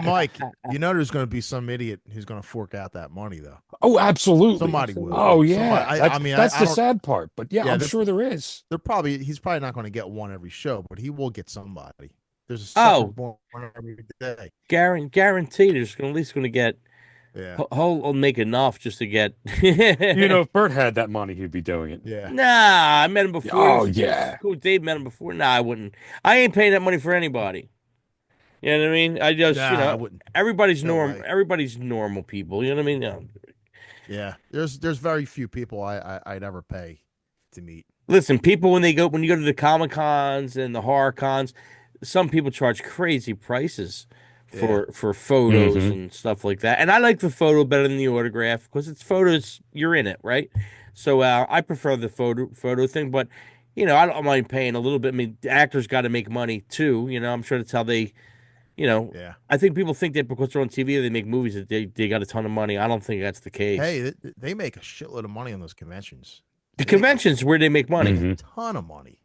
Mike, there's going to be some idiot who's going to fork out that money though. Oh, absolutely. Somebody will. Oh, yeah. Somebody- that's I the don't- sad part. But yeah, I'm sure there is. He's probably not going to get one every show, but he will get somebody. There's a Oh. sucker born every day. Guaranteed, there's at least gonna get. Yeah. He'll make enough just to get. If Bert had that money, he'd be doing it. Yeah. Nah, I met him before. Oh, yeah. Cool. Dave met him before. Nah, I wouldn't. I ain't paying that money for anybody. You know what I mean? I just, Nah, I wouldn't. everybody's No normal. way. Everybody's normal people. You know what I mean? No. Yeah. There's very few people I'd ever pay to meet. Listen, people when you go to the Comic Cons and the horror cons, some people charge crazy prices for photos Mhm. and stuff like that. And I like the photo better than the autograph because it's photos, you're in it, right? So I prefer the photo thing, but I don't mind paying a little bit. I mean, the actors got to make money too. I'm sure that's how they, Yeah. I think people think that because they're on TV, they make movies that they got a ton of money. I don't think that's the case. Hey, they make a shitload of money on those conventions. The conventions where they make money. Mhm. A ton of money.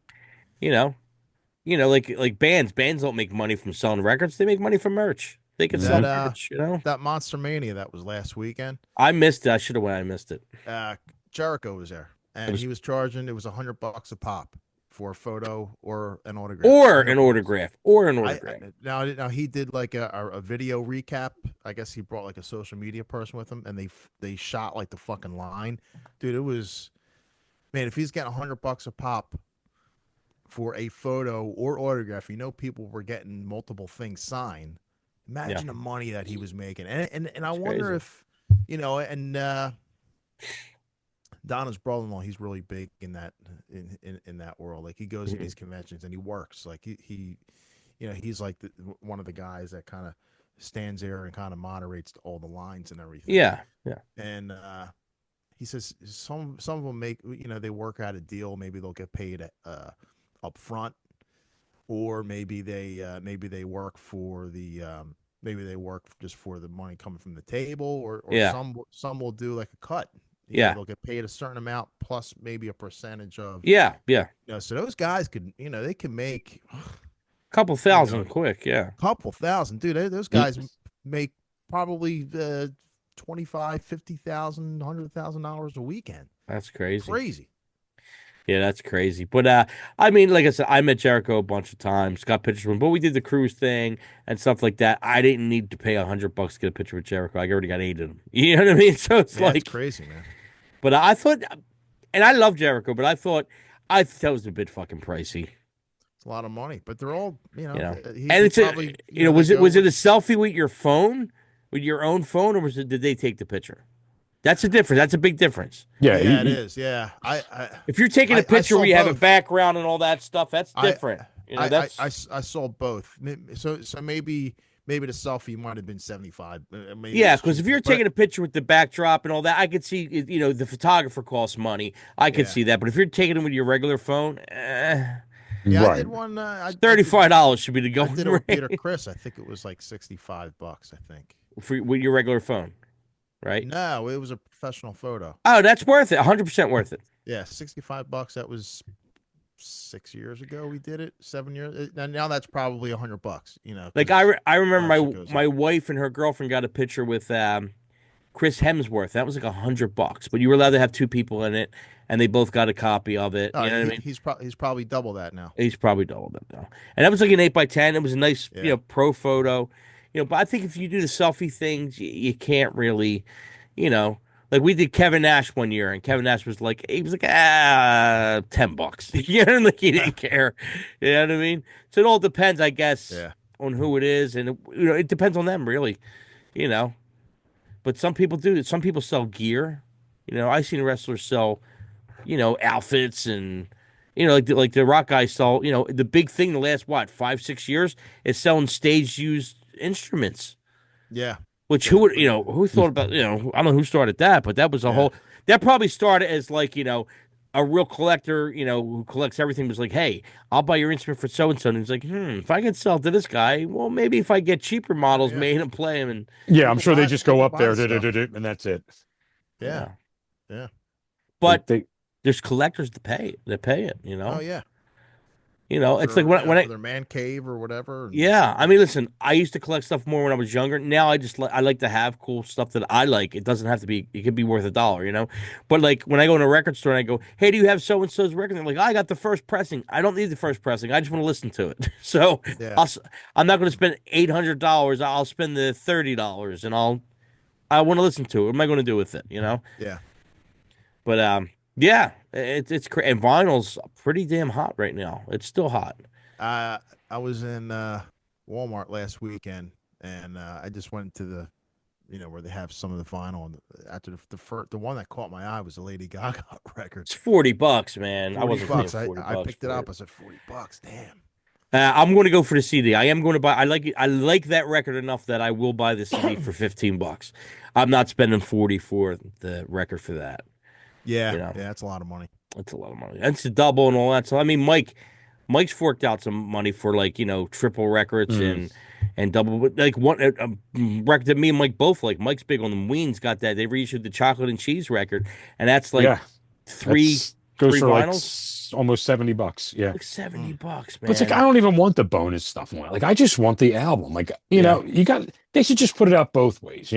Like bands. Bands don't make money from selling records. They make money from merch. They can sell merch. That Monster Mania that was last weekend. I missed it. I should have went. I missed it. Jericho was there, and he was charging. It was $100 a pop for a photo or an autograph. Or an 100 bucks. autograph. Or an autograph. Now he did like a video recap. I guess he brought like a social media person with him, and they shot like the fucking line, dude. It was, man, if he's getting $100 a pop for a photo or autograph, people were getting multiple things signed. Imagine the money that he was making, and I wonder if, Donna's brother-in-law, he's really big in that in that world. Like he goes to these conventions and he works. Like he he's like one of the guys that kind of stands there and kind of moderates all the lines and everything. Yeah. And he says some of them make, they work out a deal. Maybe they'll get paid up front, or maybe they work for the maybe they work just for the money coming from the table, or some will do like a cut. They'll get paid a certain amount plus maybe a percentage of. So those guys could, they can make a couple thousand quick. Couple thousand, dude. Those guys make probably $25,000, $50,000, $100,000 a weekend. That's crazy. Yeah, that's crazy. But I mean, like I said, I met Jericho a bunch of times, got pictures with him, but we did the cruise thing and stuff like that. I didn't need to pay $100 to get a picture with Jericho. I already got 8 of them. You know what I mean? So it's it's crazy, man. But I thought, and I love Jericho, but I thought that was a bit fucking pricey. It's a lot of money, but they're all, and it's probably, was it a selfie with your phone, with your own phone, or did they take the picture? That's a difference. That's a big difference. Yeah, it is. Yeah, if you're taking a picture where you have a background and all that stuff, that's different. I saw both. So maybe the selfie might have been 75. Because if you're taking a picture with the backdrop and all that, I could see. The photographer costs money. I could see that. But if you're taking it with your regular phone, I did one. $35 should be the going rate. I did it with Peter Chris. I think it was like $65. I think with your regular phone. Right? No, it was a professional photo. Oh, that's worth it. 100% worth it. Yeah, $65. That was 6 years ago. We did it. 7 years. Now that's probably $100. Like I remember my wife and her girlfriend got a picture with Chris Hemsworth. That was like $100, but you were allowed to have 2 people in it, and they both got a copy of it. You know what I mean? He's probably double that now. He's probably double that now. And that was like an 8x10. It was a nice pro photo. But I think if you do the selfie things, you can't really, like we did Kevin Nash one year, and Kevin Nash was like, $10. Like he didn't care. You know what I mean? So it all depends, I guess, on who it is, and it depends on them, really. But some people do. Some people sell gear. I've seen wrestlers sell, outfits and. Like the Rock guys sell. The big thing the last 5-6 years is selling stage used instruments. Yeah. Which who thought about, I don't know who started that, but that was a whole, that probably started as like, a real collector, who collects everything was like, hey, I'll buy your instrument for so-and-so. And he's like, if I can sell to this guy, well, maybe if I get cheaper models made and play them. And I'm sure they just go up there and that's it. Yeah. But there's collectors that pay it, Oh, yeah. It's like when I their man cave or whatever. Yeah, I mean, listen, I used to collect stuff more when I was younger. Now I like to have cool stuff that I like. It doesn't have to be. It could be worth $1, But like when I go in a record store and I go, "Hey, do you have so and so's record?" They're like, "I got the first pressing. I don't need the first pressing. I just want to listen to it." So I'm not going to spend $800. I'll spend the $30, and I want to listen to it. What am I going to do with it? Yeah. But it's crazy. And vinyl's pretty damn hot right now. It's still hot. I was in Walmart last weekend, and I just went to the, where they have some of the vinyl. And after the one that caught my eye was the Lady Gaga record. It's $40, man. $40. I wasn't paying $40. I picked it up. I said $40. Damn. I'm going to go for the CD. I am going to buy. I like that record enough that I will buy the CD for $15. I'm not spending $40 for the record for that. Yeah, that's a lot of money. It's a lot of money. It's a double and all that. So I mean, Mike's forked out some money for triple records and double. But like one record that me and Mike both like. Mike's big on them. Ween's got that. They reissued the chocolate and cheese record, and that's like three goes for vinyls. Like almost $70. Yeah, like $70, man. But it's like I don't even want the bonus stuff on it. Like I just want the album. Like they should just put it out both ways.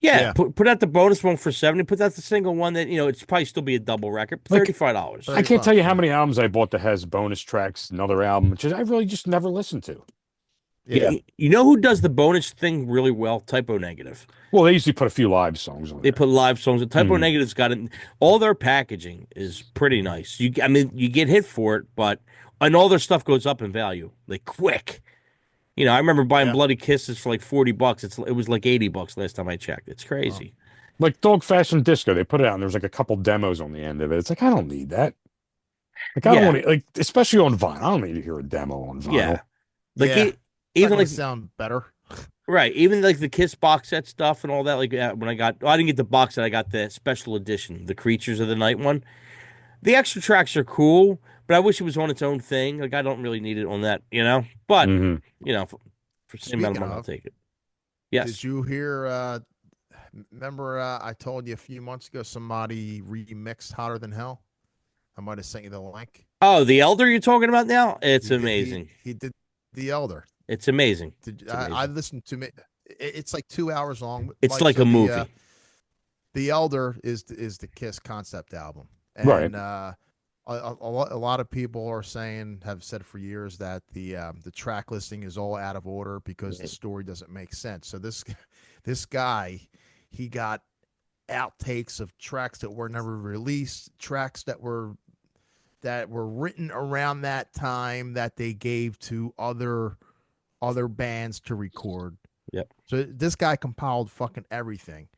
Yeah, Yeah. put out the bonus one for 70. Put out the single one that it's probably still be a double record. Like, $35. I can't tell you how Yeah. many albums I bought that has bonus tracks, another album, which I really just never listened to. Yeah, Yeah. you know who does the bonus thing really well? Typo Negative. Well, they usually put a few live songs on They there. put live songs. And Typo Mhm. Negative's got it. All their packaging is pretty nice. I mean, you get hit for it, but and all their stuff goes up in value like quick. I remember buying Yeah. Bloody Kisses for like $40. It was like $80 last time I checked. It's Well, crazy. Like Dog Fashion Disco, they put it out and there's like a couple demos on the end of it. It's like, I don't need that. Like, I don't Yeah, want to, like, especially on vinyl. I don't need to hear a demo on vinyl. yeah. Like yeah. It's not even gonna like sound better. right, even like the Kiss box set stuff and all that. Like when I didn't get the box set, I got the special edition, the Creatures of the Night one. The extra tracks are cool, but I wish it was on its own thing. Like I don't really need it on that. But Hmm. for the same amount of Speaking money, I'll of, take it. did Yes. you hear? Remember, I told you a few months ago somebody remixed "Hotter Than Hell." I might have sent you the link. Oh, the Elder you're talking about now? It's He did. amazing. He did the Elder. It's amazing. It's I amazing. listened to it. It's like 2 hours long. It's Mike, like so a movie. The Elder is the Kiss concept album, Right. and a lot of people have said for years that the track listing is all out of order because the story doesn't make sense. So this guy, he got outtakes of tracks that were never released, tracks that were written around that time that they gave to other bands to record. Yep. So this guy compiled fucking everything.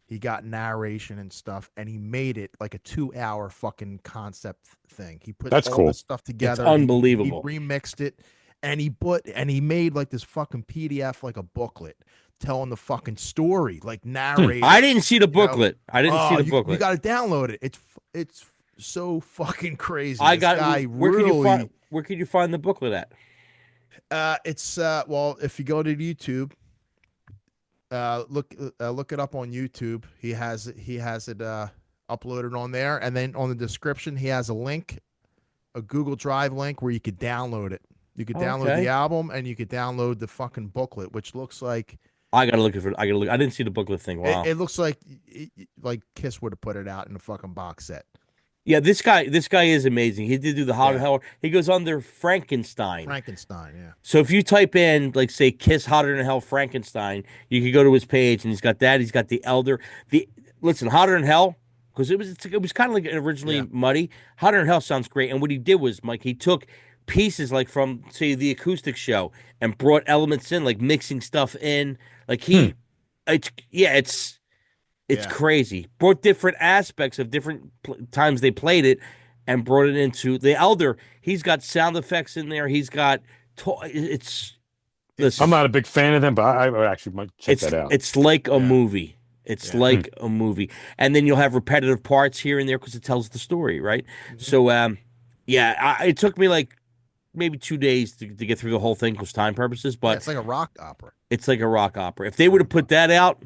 He got narration and stuff, and he made it like a 2 hour fucking concept thing. He put That's all cool. this stuff together. It's unbelievable. He remixed it, and he made like this fucking PDF, like a booklet, telling the fucking story, like narrated. I didn't see the booklet. I didn't see the You booklet. got to download it. It's so fucking crazy. I This got. guy Where really. can you find the booklet at? It's well, if you go to YouTube, look it up on YouTube. He has it uploaded on there, and then on the description he has a link, a Google Drive link where you could download it. You could download Okay. the album, and you could download the fucking booklet, which looks like I gotta look for. I gotta look. I didn't see the booklet thing. Wow. it looks like Kiss would have put it out in a fucking box set. Yeah, this guy is amazing. He did do the Hotter Yeah. Hell. He goes under Frankenstein. Frankenstein, yeah. So if you type in, like, say, Kiss Hotter Than Hell Frankenstein, you could go to his page, and he's got that. He's got the Elder. Listen, Hotter Than Hell, because it was kind of like originally muddy. Hotter Than Hell sounds great. And what he did was, Mike, he took pieces like from, say, the acoustic show and brought elements in, like mixing stuff in. Like it's Yeah. crazy. Brought different aspects of different times they played it and brought it into the Elder. He's got sound effects in there. He's got listen, I'm not a big fan of them, but I actually might check that out. it's like a Yeah. movie. It's Yeah. like a movie. And then you'll have repetitive parts here and there because it tells the story, right? So it took me like maybe 2 days to get through the whole thing because time purposes, Yeah, but it's like a rock opera. it's like a rock opera. If they would have put that out,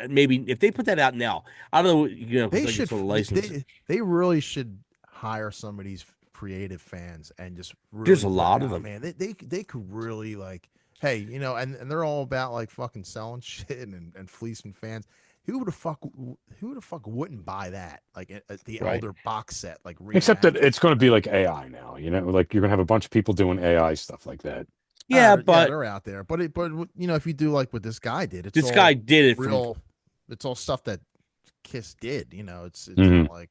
maybe if they put that out now, I don't know, 'cause They like should it's a license. they really should hire some of these creative fans and just really There's a put it lot of out, them. man. They could really like, hey, and they're all about like fucking selling shit and fleecing fans. Who the fuck wouldn't buy that? Like the Right. Elder box set, like Except that reimagined. it's going to be like AI now, like you're going to have a bunch of people doing AI stuff like that. Yeah, but they're out there. But if you do like what this guy did, it's this all guy did it from real. It's all stuff that Kiss did. It's Mhm. not like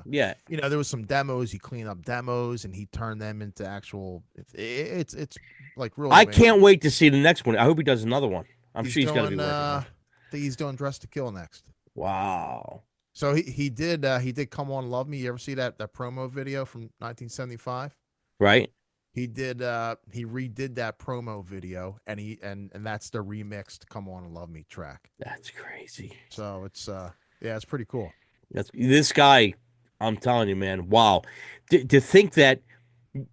yeah. there was some demos. He cleaned up demos and he turned them into actual. It's like really. I amazing. can't wait to see the next one. I hope he does another one. I'm He's sure he's got to be doing, working on I think he's doing Dress to Kill next. it. Wow. So he did Come On Love Me. You ever see that promo video from 1975? Right? He did he redid that promo video and that's the remixed Come On and Love Me track. That's crazy. So it's it's pretty cool. This guy, I'm telling you, man. Wow. To think that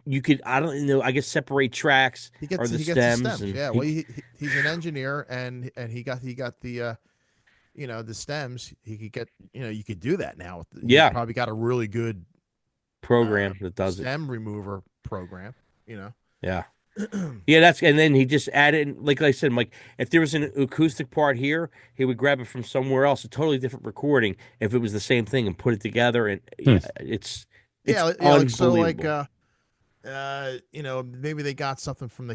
you could, I don't know, I guess separate tracks He gets or the the stems. stems. And Yeah, well he's an engineer and he got the the stems. He could get you could do that now. Yeah. You probably got a really good program that does it. stem remover program. Yeah. Yeah, and then he just added, like I said, Mike, if there was an acoustic part here, he would grab it from somewhere else, a totally different recording, if it was the same thing and put it together. And Hmm. yeah, it's Yeah, like so, like unbelievable. maybe they got something from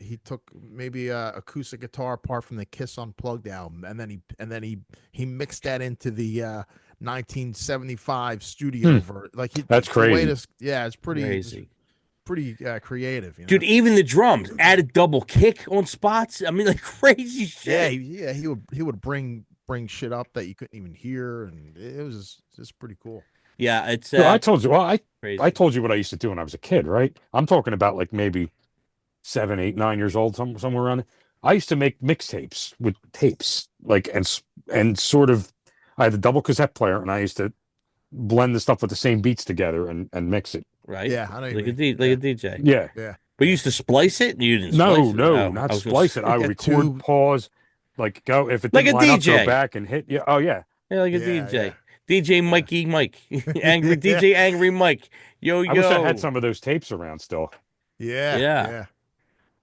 he took maybe a acoustic guitar part from the Kiss Unplugged album, and then he mixed that into the 1975 Hmm. studio version. Like That's the way crazy. this, yeah, it's Crazy. pretty creative, Dude, even the drums, added double kick on spots. I mean, like crazy Yeah, shit. he would bring shit up that you couldn't even hear, and it was just pretty cool. Yeah, it's Well, I told you. Well, I crazy. told you what I used to do when I was a kid, right? I'm talking about like maybe 7, 8, 9 years old, somewhere around there. I used to make mixtapes with tapes, like and sort of. I had a double cassette player, and I used to blend the stuff with the same beats together and mix it. Right? Yeah, I know what you Like a mean. Like a Yeah, DJ. Yeah. yeah, But you yeah. used to splice it? You didn't No, splice it. no, Oh, not I was gonna splice it. I would Yeah, record, pause, like go if it like didn't a line up, go DJ. back and hit. Yeah. Oh yeah. Yeah, like a yeah, yeah, DJ. DJ yeah. Mikey Mike. Angry DJ Angry Mike. Yo I wish I had yo. some of those tapes around still. Yeah, Yeah. yeah.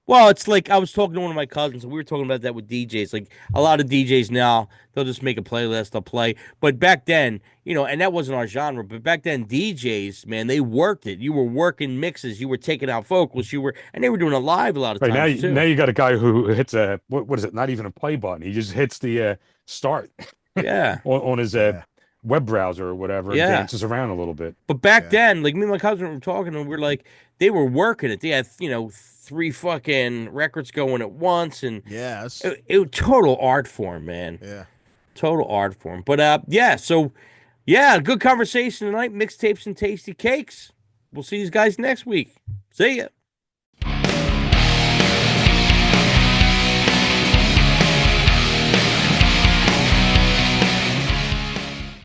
Well, it's like I was talking to one of my cousins, and we were talking about that with DJs. Like a lot of DJs now, they'll just make a playlist, they'll play. But back then, and that wasn't our genre. But back then, DJs, man, they worked it. You were working mixes, you were taking out vocals, and they were doing it live a lot of Right now, times now too. you got a guy who hits a what is it? Not even a play button. He just hits the start Yeah, on his Yeah, web browser or whatever and yeah. dances around a little bit. But back yeah. then, like me and my cousin were talking, and we're like, they were working it. They had, three fucking records going at once, and Yes. it total art form, man. Yeah. Total art form. But yeah, so yeah, good conversation tonight. Mixtapes and tasty cakes. We'll see you guys next week. See ya.